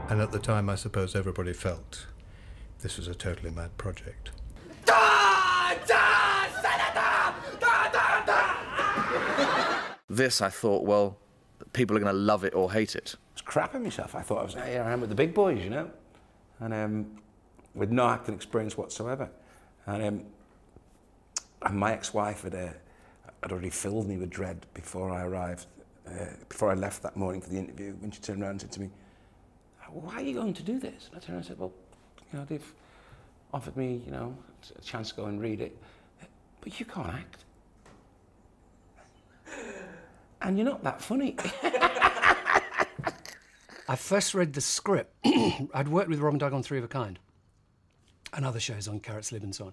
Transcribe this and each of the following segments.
And at the time, I suppose everybody felt this was a totally mad project. This, I thought, well, people are going to love it or hate it. I was crapping myself. I thought I was, here I am with the big boys, you know, and with no acting experience whatsoever. And my ex-wife had already filled me with dread before I arrived, before I left that morning for the interview, when she turned around and said to me, "Why are you going to do this?" And I turned around and said, "Well, you know, they've offered me, you know, a chance to go and read it, but you can't act. And you're not that funny." I first read the script. I'd worked with Robin Doug on Three of a Kind and other shows on Carrots Live and so on.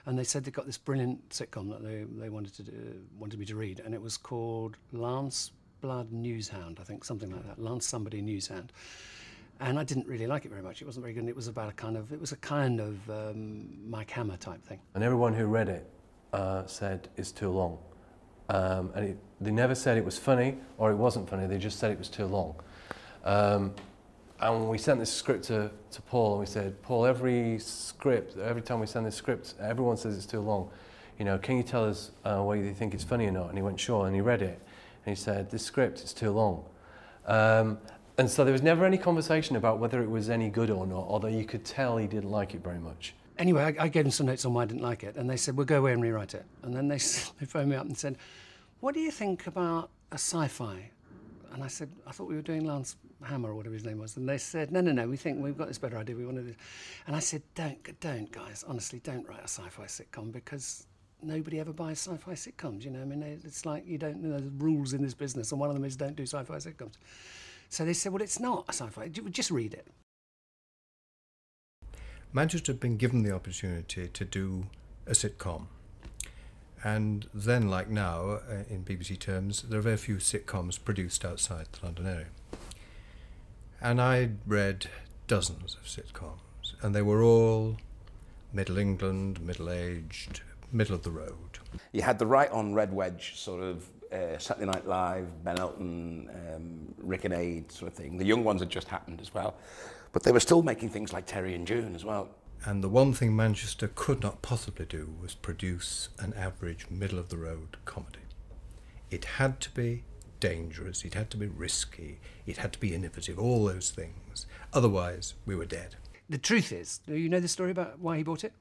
And they said they got this brilliant sitcom that they wanted me to read, and it was called Lance Blood Newshound, I think, something like that. Lance somebody Newshound. And I didn't really like it very much. It wasn't very good. And it was about a kind of Mike Hammer type thing. And everyone who read it said it's too long. They never said it was funny or it wasn't funny, they just said it was too long. And we sent this script to Paul, and we said, "Paul, every time we send this script, everyone says it's too long. You know, can you tell us whether you think it's funny or not?" And he went, "Sure," and he read it, and he said, "This script is too long." And so there was never any conversation about whether it was any good or not, although you could tell he didn't like it very much. Anyway, I gave them some notes on why I didn't like it, and they said, "We'll go away and rewrite it." And then they phoned me up and said, "What do you think about a sci-fi?" And I said, "I thought we were doing Lance Hammer," or whatever his name was. And they said, no, we think we've got this better idea, we want to do this. And I said, don't, guys, honestly, don't write a sci-fi sitcom, because nobody ever buys sci-fi sitcoms, you know? I mean, it's like you don't know the rules in this business, and one of them is don't do sci-fi sitcoms. So they said, "Well, it's not a sci-fi, just read it." Manchester had been given the opportunity to do a sitcom. And then, like now, in BBC terms, there are very few sitcoms produced outside the London area. And I read dozens of sitcoms, and they were all Middle England, middle-aged, middle of the road. You had the right-on red wedge sort of Saturday Night Live, Ben Elton, Rick and Aid sort of thing. The young ones had just happened as well. But they were still making things like Terry and June as well. And the one thing Manchester could not possibly do was produce an average middle-of-the-road comedy. It had to be dangerous, it had to be risky, it had to be innovative, all those things. Otherwise, we were dead. The truth is, you know the story about why he bought it?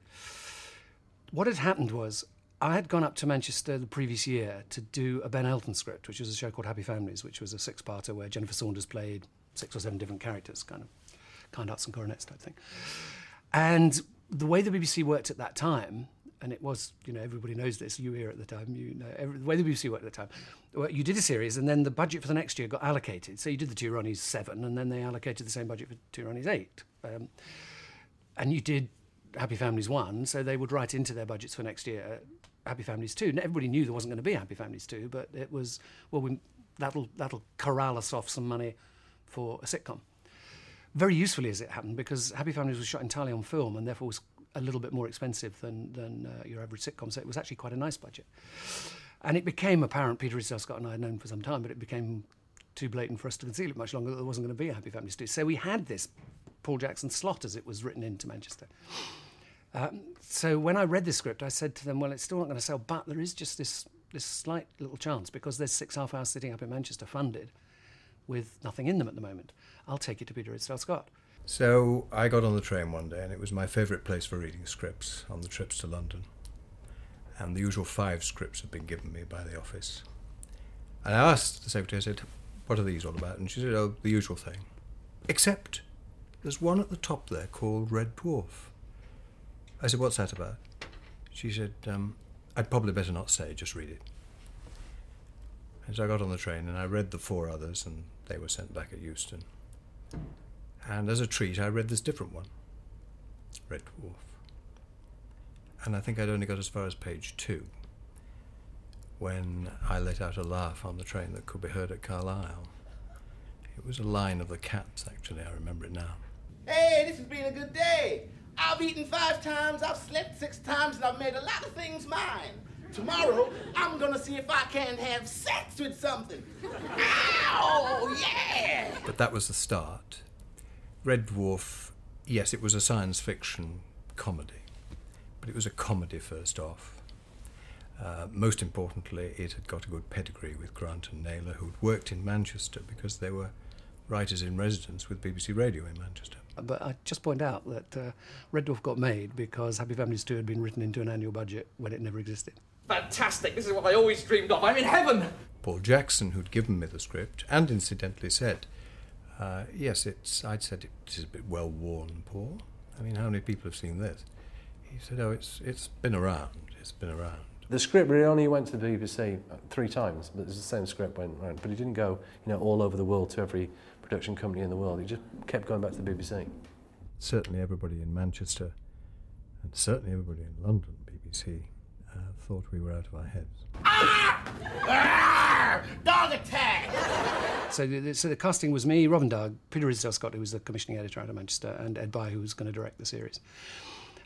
What had happened was, I had gone up to Manchester the previous year to do a Ben Elton script, which was a show called Happy Families, which was a six-parter where Jennifer Saunders played 6 or 7 different characters, kind Hearts and Coronets type thing. And the way the BBC worked at that time, and it was, you know, everybody knows this, you were here at the time, you know, the way the BBC worked at the time, you did a series and then the budget for the next year got allocated. So you did the Two Ronnies 7 and then they allocated the same budget for Two Ronnies 8. And you did Happy Families 1, so they would write into their budgets for next year Happy Families 2. Everybody knew there wasn't going to be Happy Families 2, but it was, well, that'll corral us off some money for a sitcom. Very usefully as it happened, because Happy Families was shot entirely on film and therefore was a little bit more expensive than your average sitcom, so it was actually quite a nice budget. And it became apparent, Peter Ridsdale-Scott and I had known for some time, but it became too blatant for us to conceal it much longer that there wasn't going to be a Happy Families 2. So we had this Paul Jackson slot, as it was written into Manchester. So when I read this script, I said to them, well, it's still not going to sell, but there is just this slight little chance, because there's 6 half-hours sitting up in Manchester funded with nothing in them at the moment. I'll take it to Peter Ridsdale-Scott. So I got on the train one day, and it was my favourite place for reading scripts on the trips to London. And the usual 5 scripts had been given me by the office. And I asked the secretary, I said, "What are these all about?" And she said, "Oh, the usual thing. Except there's one at the top there called Red Dwarf." I said, "What's that about?" She said, "I'd probably better not say, just read it." And so I got on the train and I read the 4 others, and they were sent back at Euston. And as a treat, I read this different one, Red Dwarf. And I think I'd only got as far as page 2 when I let out a laugh on the train that could be heard at Carlisle. It was a line of the Cats, actually, I remember it now. "Hey, this has been a good day. I've eaten 5 times, I've slept 6 times, and I've made a lot of things mine. Tomorrow, I'm gonna see if I can have sex with something. Ow, yeah!" But that was the start. Red Dwarf, yes, it was a science fiction comedy, but it was a comedy first off. Most importantly, it had got a good pedigree with Grant and Naylor, who'd worked in Manchester because they were writers in residence with BBC Radio in Manchester. But I just point out that Red Dwarf got made because Happy Families 2 had been written into an annual budget when it never existed. Fantastic! This is what I always dreamed of. I'm in heaven! Paul Jackson, who'd given me the script, and incidentally said, yes, I'd said it is a bit well worn, Paul. I mean, how many people have seen this? He said, oh, it's been around. It's been around. The script really only went to the BBC 3 times, but it's the same script went around. But he didn't go, all over the world to every production company in the world. He just kept going back to the BBC. Certainly everybody in Manchester, and certainly everybody in London, BBC, thought we were out of our heads. Dog attack! So the casting was me, Robin Doug, Peter Ridsdale-Scott, who was the commissioning editor out of Manchester, and Ed Bye, who was going to direct the series.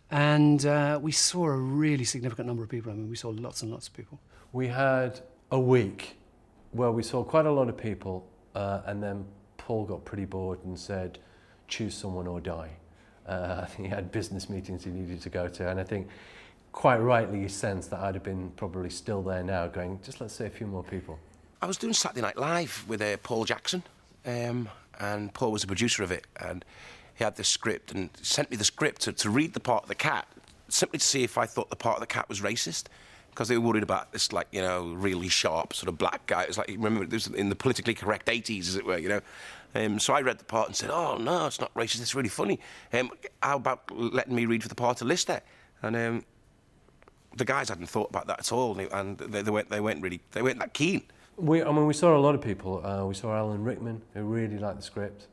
And we saw a really significant number of people. I mean, we saw lots and lots of people. We had a week where we saw quite a lot of people, and then Paul got pretty bored and said, choose someone or die. I think he had business meetings he needed to go to, and I think quite rightly he sensed that I'd have been probably still there now going, just let's say a few more people. I was doing Saturday Night Live with Paul Jackson, and Paul was the producer of it, and he had this script and sent me the script to read the part of the cat, simply to see if I thought the part of the cat was racist, because they were worried about this, really sharp sort of black guy. It was like, remember, this was in the politically correct 80s, as it were, So I read the part and said, oh, no, it's not racist, it's really funny. How about letting me read for the part of Lister? And the guys hadn't thought about that at all, and they weren't that keen. We saw a lot of people. We saw Alan Rickman, who really liked the script,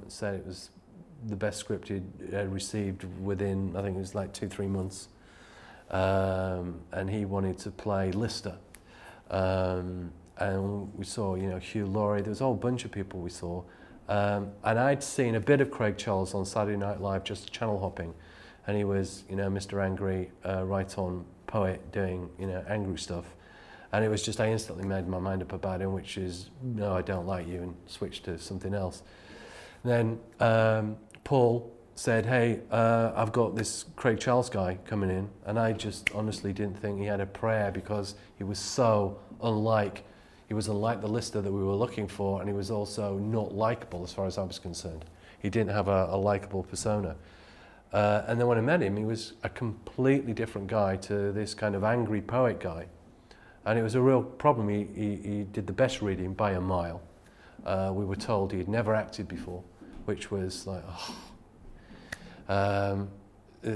said it was the best script he'd received within, I think it was like 2-3 months. And he wanted to play Lister. And we saw, Hugh Laurie. There was a whole bunch of people we saw. And I'd seen a bit of Craig Charles on Saturday Night Live, just channel hopping. And he was, Mr. Angry, right-on poet doing, angry stuff. And it was just, I instantly made my mind up about him, which is, no, I don't like you, and switched to something else. Then Paul said, hey, I've got this Craig Charles guy coming in, and I just honestly didn't think he had a prayer, because he was so unlike the Lister that we were looking for, and he was also not likeable as far as I was concerned. He didn't have a likeable persona. And then when I met him, he was a completely different guy to this kind of angry poet guy. And it was a real problem. He did the best reading by a mile. We were told he had never acted before, which was like, oh.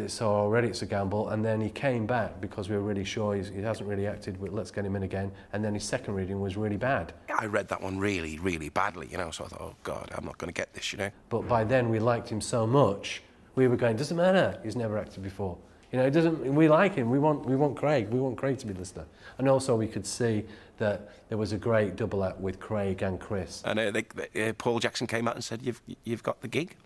So already it's a gamble. And then he came back because we were really sure he hasn't really acted, but let's get him in again. And then his second reading was really bad. I read that one really, really badly, so I thought, oh, God, I'm not going to get this, But by then we liked him so much, we were going, doesn't matter, he's never acted before. It doesn't. We like him. We want Craig. We want Craig to be Lister. And also, we could see that there was a great double act with Craig and Chris. And Paul Jackson came out and said, "You've got the gig."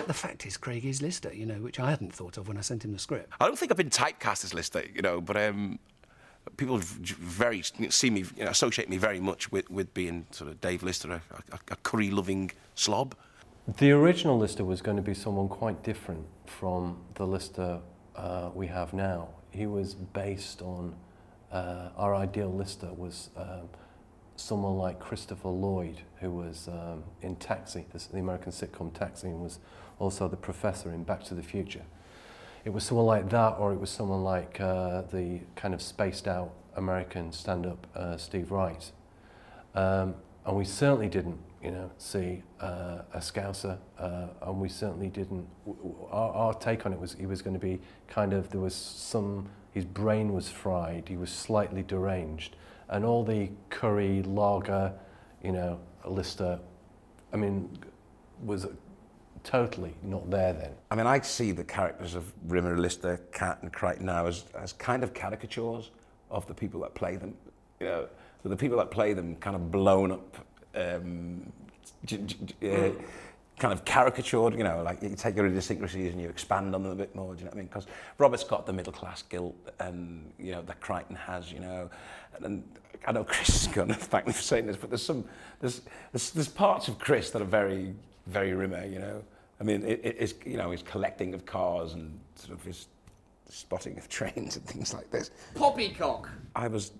The fact is, Craig is Lister, which I hadn't thought of when I sent him the script. I don't think I've been typecast as Lister, but people see me, associate me very much with being sort of Dave Lister, a curry-loving slob. The original Lister was going to be someone quite different from the Lister we have now. He was based on, our ideal Lister was someone like Christopher Lloyd, who was in Taxi, the American sitcom Taxi, and was also the professor in Back to the Future. It was someone like that, or it was someone like the kind of spaced out American stand-up Steve Wright. And we certainly didn't see a Scouser, and we certainly didn't. Our take on it was he was going to be his brain was fried, he was slightly deranged, and all the curry, lager, Lister, was totally not there then. I see the characters of Rimmer, Lister, Cat and Crichton now as kind of caricatures of the people that play them. So the people that play them kind of blown up, kind of caricatured, like you take your idiosyncrasies and you expand on them a bit more, do you know what I mean? Because Robert's got the middle class guilt, and that Crichton has, and I know Chris is going to thank me for saying this, but there's parts of Chris that are very, very Rimmer, you know. I mean, it's, you know, his collecting of cars and sort of his spotting of trains and things like this. Poppycock. I was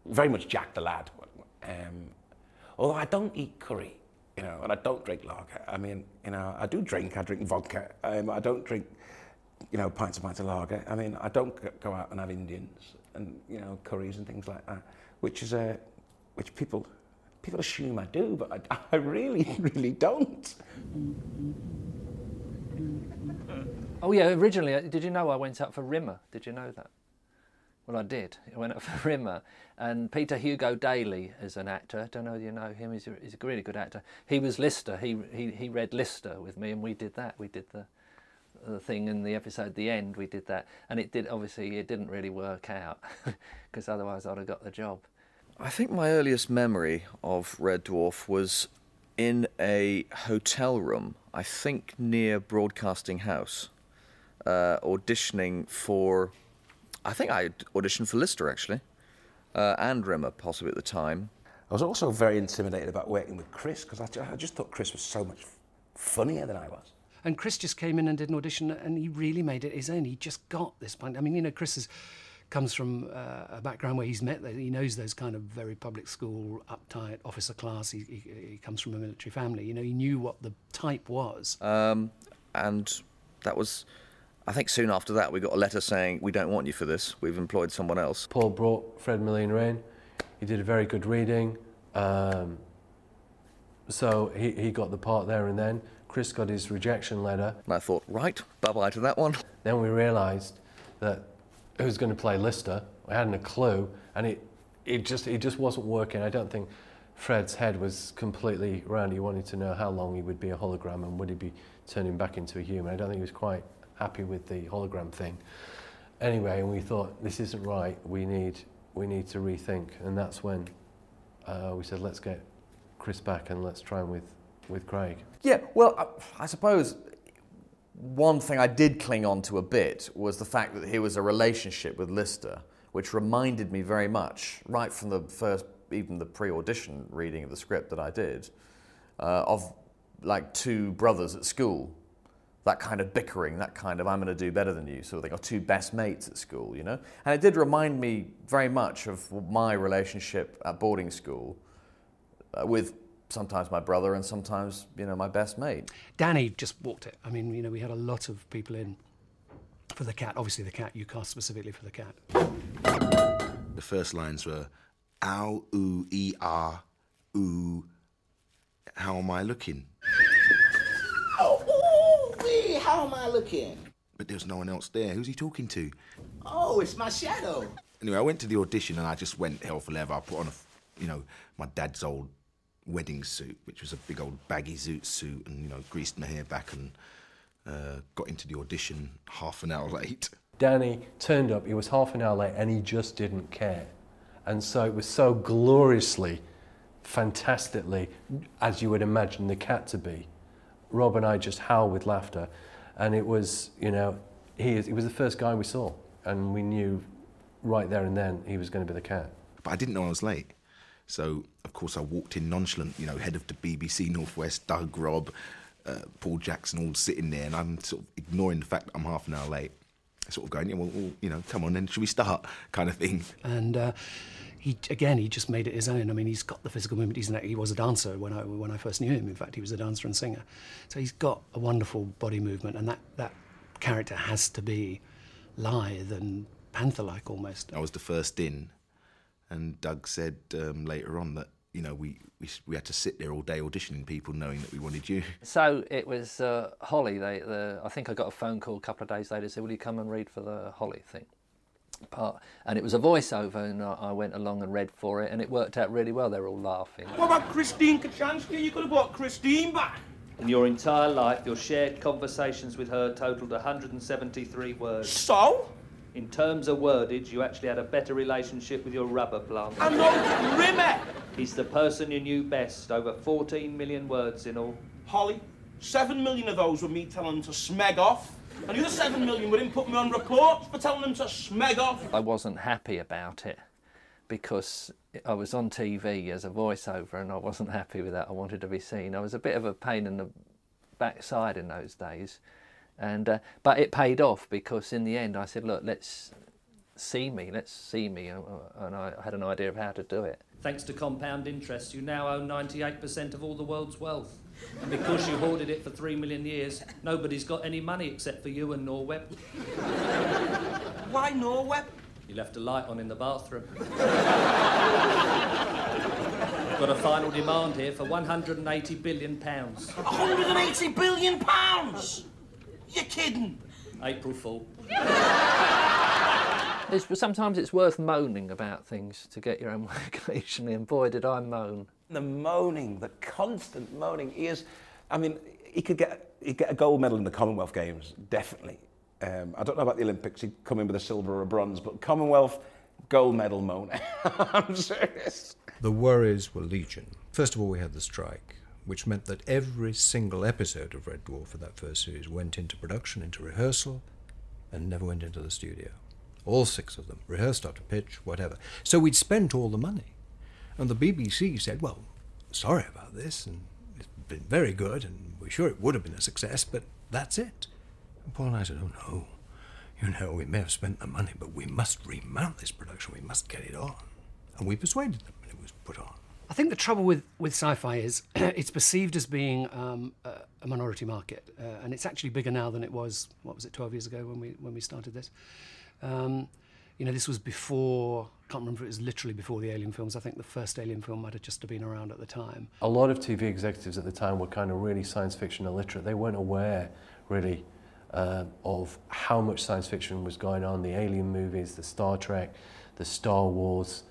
very much Jack the Lad. Although I don't eat curry, you know, and I don't drink lager. I mean, you know, I drink vodka. I don't drink, you know, pints of lager. I mean, I don't go out and have Indians and, you know, curries and things like that, which people assume I do, but I really, really don't. Oh yeah, originally, did you know I went up for Rimmer? Did you know that? Well, I did. I went up for Rimmer, and Peter Hugo Daly is an actor. I don't know if you know him. He's a really good actor. He was Lister. He read Lister with me, and we did that. We did the thing in the episode, the end. We did that, and it didn't really work out because otherwise I'd have got the job. I think my earliest memory of Red Dwarf was in a hotel room, I think near Broadcasting House, auditioning for... I think I auditioned for Lister, actually, and Rimmer, possibly at the time. I was also very intimidated about working with Chris, because I just thought Chris was so much funnier than I was. And Chris just came in and did an audition, and he really made it his own. He just got this point. I mean, you know, Chris comes from a background where he knows those kind of very public school, uptight, officer class. He comes from a military family. You know, he knew what the type was. And that was... I think soon after that we got a letter saying, we don't want you for this, we've employed someone else. Paul brought Fred Molina in. He did a very good reading. So he got the part there and then. Chris got his rejection letter. And I thought, right, bye-bye to that one. Then we realised that who's going to play Lister? We hadn't a clue, and it just wasn't working. I don't think Fred's head was completely round. He wanted to know how long he would be a hologram and would he be turning back into a human. I don't think he was quite happy with the hologram thing. Anyway, and we thought, this isn't right, we need to rethink, and that's when we said, let's get Chris back and let's try him with Craig. Yeah, well, I suppose one thing I did cling on to a bit was the fact that he was a relationship with Lister, which reminded me very much, right from the first, even the pre-audition reading of the script that I did, of like two brothers at school. That kind of bickering, that kind of I'm going to do better than you sort of thing, or two best mates at school, you know? And it did remind me very much of my relationship at boarding school with sometimes my brother and sometimes, you know, my best mate. Danny just walked it. I mean, you know, we had a lot of people in for the cat. Obviously the cat, you cast specifically for the cat. The first lines were, ow, ooh, ah, ooh, how am I looking? How am I looking? But there's no one else there. Who's he talking to? Oh, it's my shadow. Anyway, I went to the audition and I just went hell for leather. I put on my dad's old wedding suit, which was a big old baggy zoot suit, and, you know, greased my hair back and got into the audition half an hour late. Danny turned up, he was half an hour late, and he just didn't care. And so it was so gloriously, fantastically, as you would imagine the cat to be. Rob and I just howled with laughter, and it was, you know, he was the first guy we saw, and we knew right there and then he was going to be the cat. But I didn't know I was late, so of course I walked in nonchalant, you know, head of the BBC Northwest, Doug, Rob, Paul Jackson, all sitting there, and I'm sort of ignoring the fact that I'm half an hour late, sort of going, yeah, well, you know, come on then, should we start, kind of thing. And he just made it his own. I mean, he's got the physical movement. He was a dancer when I first knew him. In fact, he was a dancer and singer. So he's got a wonderful body movement, and that character has to be lithe and panther-like almost. I was the first in, and Doug said later on that, you know, we had to sit there all day auditioning people knowing that we wanted you. So it was Holly. I think I got a phone call a couple of days later, said, will you come and read for the Holly thing? And it was a voiceover, and I went along and read for it, and it worked out really well. They were all laughing. What about Christine Kachansky? You could have brought Christine back. In your entire life, your shared conversations with her totalled 173 words. So? In terms of wordage, you actually had a better relationship with your rubber plant. And no Rimmer! He's the person you knew best, over 14 million words in all. Holly, 7 million of those were me telling him to smeg off. And the other 7 million were him putting me on reports for telling him to smeg off. I wasn't happy about it, because I was on TV as a voiceover and I wasn't happy with that. I wanted to be seen. I was a bit of a pain in the backside in those days, and but it paid off, because in the end I said, look, let's see me, and I had an idea of how to do it. Thanks to compound interest, you now own 98% of all the world's wealth. And because you hoarded it for 3 million years, nobody's got any money except for you and Norweb. Why Norweb? You left a light on in the bathroom. Got a final demand here for £180 billion. 180 billion pounds? You're kidding? April Fool. Sometimes it's worth moaning about things to get your own way occasionally, and boy did I moan. The moaning, the constant moaning. I mean, he'd get a gold medal in the Commonwealth Games, definitely. I don't know about the Olympics, he'd come in with a silver or a bronze, but Commonwealth, gold medal moaner. I'm serious. The worries were legion. First of all, we had the strike, which meant that every single episode of Red Dwarf for that first series went into production, into rehearsal, and never went into the studio. All 6 of them, rehearsed up to pitch, whatever. So we'd spent all the money. And the BBC said, well, sorry about this, and it's been very good, and we're sure it would have been a success, but that's it. And Paul and I said, oh no, you know, we may have spent the money, but we must remount this production, we must get it on. And we persuaded them, and it was put on. I think the trouble with sci-fi is it's perceived as being a minority market, and it's actually bigger now than it was, what was it, 12 years ago when we started this. You know, this was before, I can't remember if it was literally before the Alien films. I think the first Alien film might have just been around at the time. A lot of TV executives at the time were kind of really science fiction illiterate. They weren't aware, really, of how much science fiction was going on. The Alien movies, the Star Trek, the Star Wars,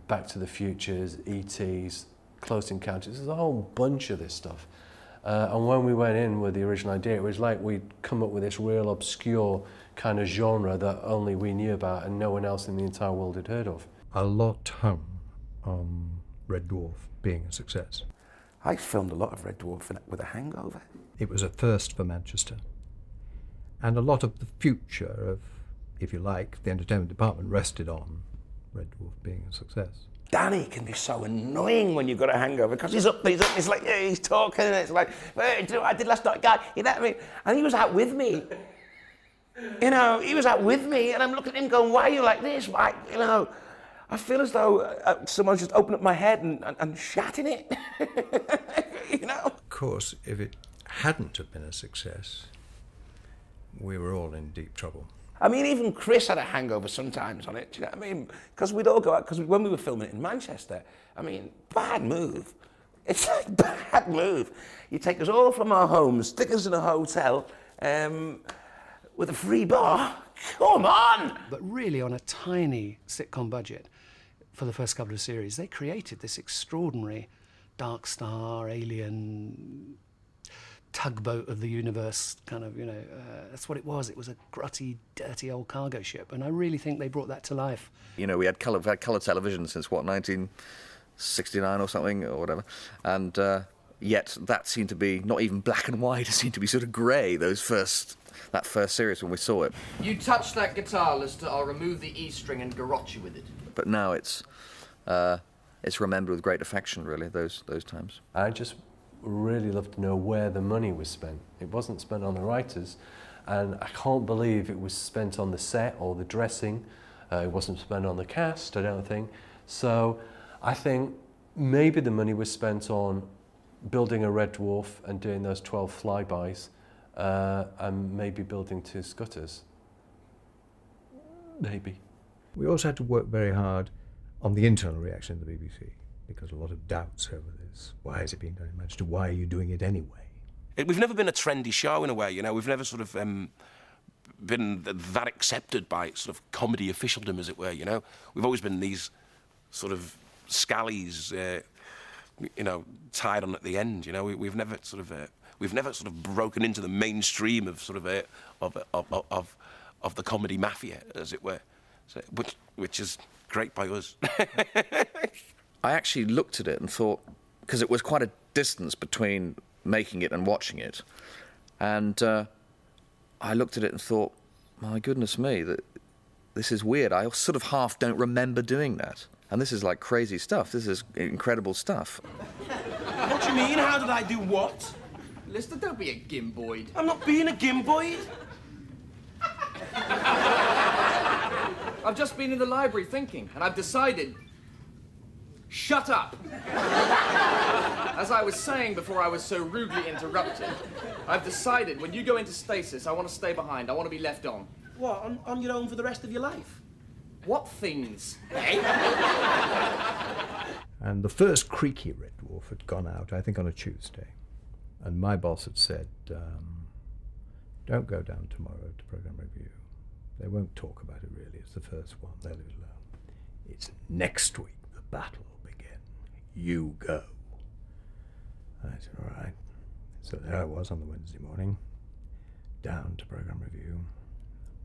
Back to the Futures, E.T.s, Close Encounters. There's a whole bunch of this stuff. And when we went in with the original idea, it was like we'd come up with this real obscure kind of genre that only we knew about and no one else in the entire world had heard of. A lot hung on Red Dwarf being a success. I filmed a lot of Red Dwarf with a hangover. It was a first for Manchester. And a lot of the future of, if you like, the entertainment department rested on Red Dwarf being a success. Danny can be so annoying when you've got a hangover, because he's up, he's like, yeah, he's talking, and it's like, hey, do you know what I did last night, guy? You know what I mean? And he was out with me. You know, he was out with me, and I'm looking at him going, why are you like this? Why, you know, I feel as though someone's just opened up my head and shat in it. You know? Of course, if it hadn't have been a success, we were all in deep trouble. I mean, even Chris had a hangover sometimes on it, do you know what I mean? Because we'd all go out, because when we were filming it in Manchester, I mean, bad move. It's like bad move. You take us all from our homes, stick us in a hotel, with a free bar. Come on! But really, on a tiny sitcom budget, for the first couple of series, they created this extraordinary Dark Star, alien, tugboat of the universe, kind of, you know, that's what it was. It was a grotty, dirty old cargo ship, and I really think they brought that to life. You know, we've had colour television since, what, 1969 or something, or whatever, and yet that seemed to be not even black and white, it seemed to be sort of grey, that first series when we saw it. You touch that guitar, Lister, I'll remove the E string and garrote you with it. But now it's remembered with great affection, really, those times. I just really love to know where the money was spent. It wasn't spent on the writers, and I can't believe it was spent on the set or the dressing. It wasn't spent on the cast, I don't think. So I think maybe the money was spent on building a Red Dwarf and doing those 12 flybys, and maybe building 2 scutters. Maybe. We also had to work very hard on the internal reaction of the BBC, because a lot of doubts over this. Why is it being done in Manchester? Why are you doing it anyway? We've never been a trendy show in a way, you know. We've never sort of been that accepted by sort of comedy officialdom, as it were, you know. We've always been these sort of scallies, you know, tied on at the end, you know. We've never sort of broken into the mainstream of sort of the comedy mafia, as it were, so, which is great by us. I actually looked at it and thought, because it was quite a distance between making it and watching it, and I looked at it and thought, my goodness me, that this is weird. I sort of half don't remember doing that. And this is like crazy stuff. This is incredible stuff. What do you mean? How did I do what? Lister, don't be a gimboid. I'm not being a gimboid. I've just been in the library thinking, and I've decided... Shut up! As I was saying before I was so rudely interrupted, I've decided when you go into stasis, I want to stay behind. I want to be left on. What, on your own for the rest of your life? What things, eh? And the first creaky Red Dwarf had gone out, I think, on a Tuesday. And my boss had said, don't go down tomorrow to program review. They won't talk about it really. It's the first one. They'll leave it alone. It's next week the battle will begin. You go. I said, all right. So there I was on the Wednesday morning, down to program review,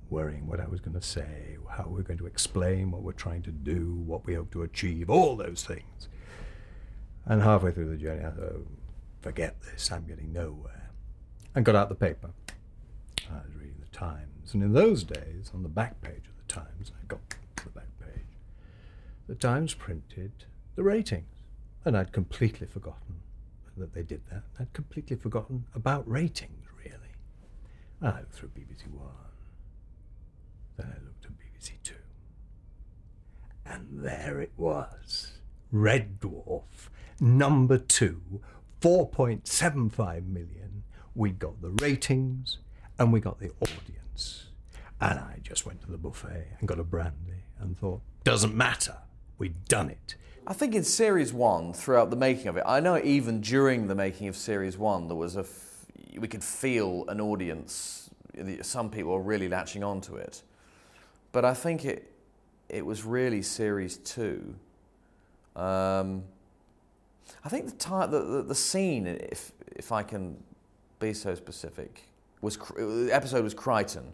worrying what I was going to say, how we're going to explain what we're trying to do, what we hope to achieve, all those things. And halfway through the journey, I thought, oh, forget this, I'm getting nowhere. And got out the paper. I was reading the Times. And in those days, on the back page of the Times, I got to the back page, the Times printed the ratings. And I'd completely forgotten that they did that. I'd completely forgotten about ratings, really. And I looked through BBC One. Then I looked at BBC Two. And there it was. Red Dwarf, number 2, 4.75 million. We got the ratings and we got the audience. And I just went to the buffet and got a brandy and thought, doesn't matter, we'd done it. I think in Series 1, throughout the making of it, I know even during the making of Series 1, there was we could feel an audience. Some people were really latching onto it. But I think it was really Series 2. I think the scene, if I can be so specific, the episode was Crichton,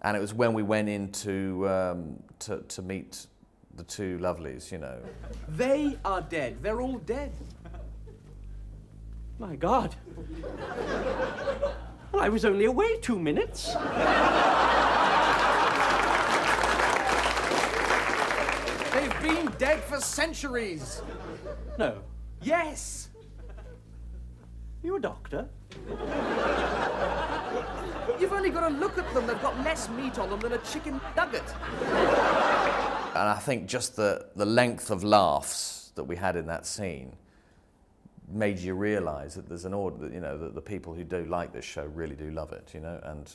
and it was when we went in to meet the two lovelies, you know. They are dead. They're all dead. My God. Well, I was only away 2 minutes. They've been dead for centuries. No. Yes. You a doctor? You've only got to look at them. They've got less meat on them than a chicken nugget. And I think just the length of laughs that we had in that scene made you realise that there's an order, you know, that the people who do like this show really do love it, you know, and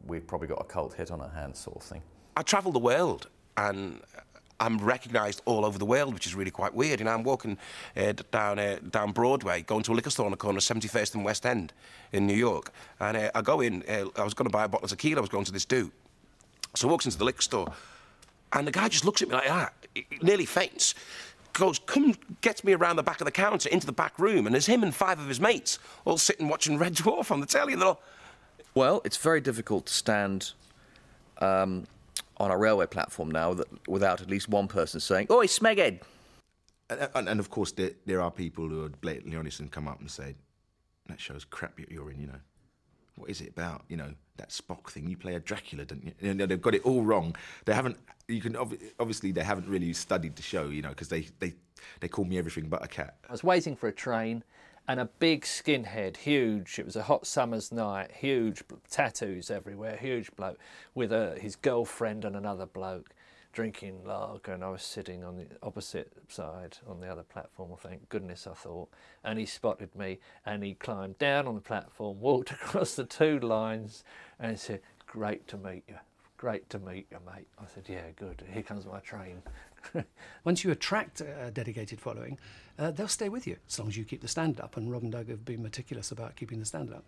we've probably got a cult hit on our hands sort of thing. I travel the world and I'm recognised all over the world, which is really quite weird. You know, I'm walking down Broadway, going to a liquor store on the corner of 71st and West End in New York. And I go in, I was going to buy a bottle of tequila, I was going to this do. So I walks into the liquor store, and the guy just looks at me like that, he nearly faints. Goes, gets me around the back of the counter into the back room, and there's him and 5 of his mates all sitting watching Red Dwarf on the telly, and they're all... Well, it's very difficult to stand on a railway platform now without at least one person saying, "Oi, smeghead!" And of course, there are people who are blatantly honest and come up and say, "That show's crap you're in, you know. What is it about? You know, that Spock thing. You play a Dracula, don't you?" You know, they've got it all wrong. They haven't. You can obviously they haven't really studied the show, you know, because they call me everything but a cat. I was waiting for a train, and a big skinhead, huge. It was a hot summer's night. Huge tattoos everywhere. Huge bloke with his girlfriend and another bloke drinking lager, and I was sitting on the opposite side on the other platform. Thank goodness, I thought. And he spotted me, and he climbed down on the platform, walked across the 2 lines, and he said, "Great to meet you. Great to meet you, mate." I said, "Yeah, good. Here comes my train." Once you attract a dedicated following, they'll stay with you as long as you keep the standard up, and Rob and Doug have been meticulous about keeping the standard up.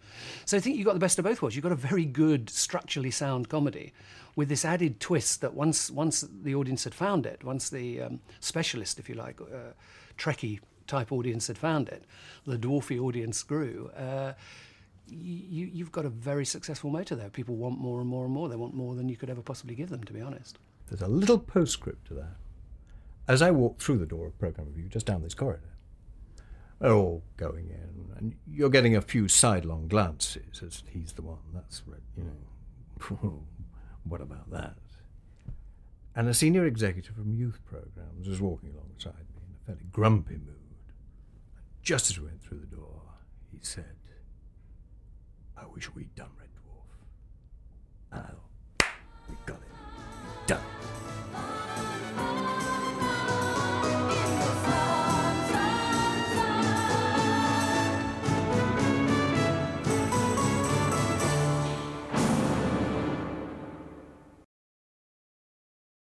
So I think you've got the best of both worlds. You've got a very good, structurally sound comedy with this added twist that once the audience had found it, once the specialist, if you like, Trekkie-type audience had found it, the dwarfy audience grew. You've got a very successful motor there. People want more and more and more. They want more than you could ever possibly give them, to be honest. There's a little postscript to that. As I walk through the door of program review, just down this corridor, they're all going in, and you're getting a few sidelong glances as he's the one. That's right, you know. What about that? And a senior executive from youth programs was walking alongside me in a fairly grumpy mood. Just as we went through the door, he said, "I wish we'd done Red Dwarf." And I thought,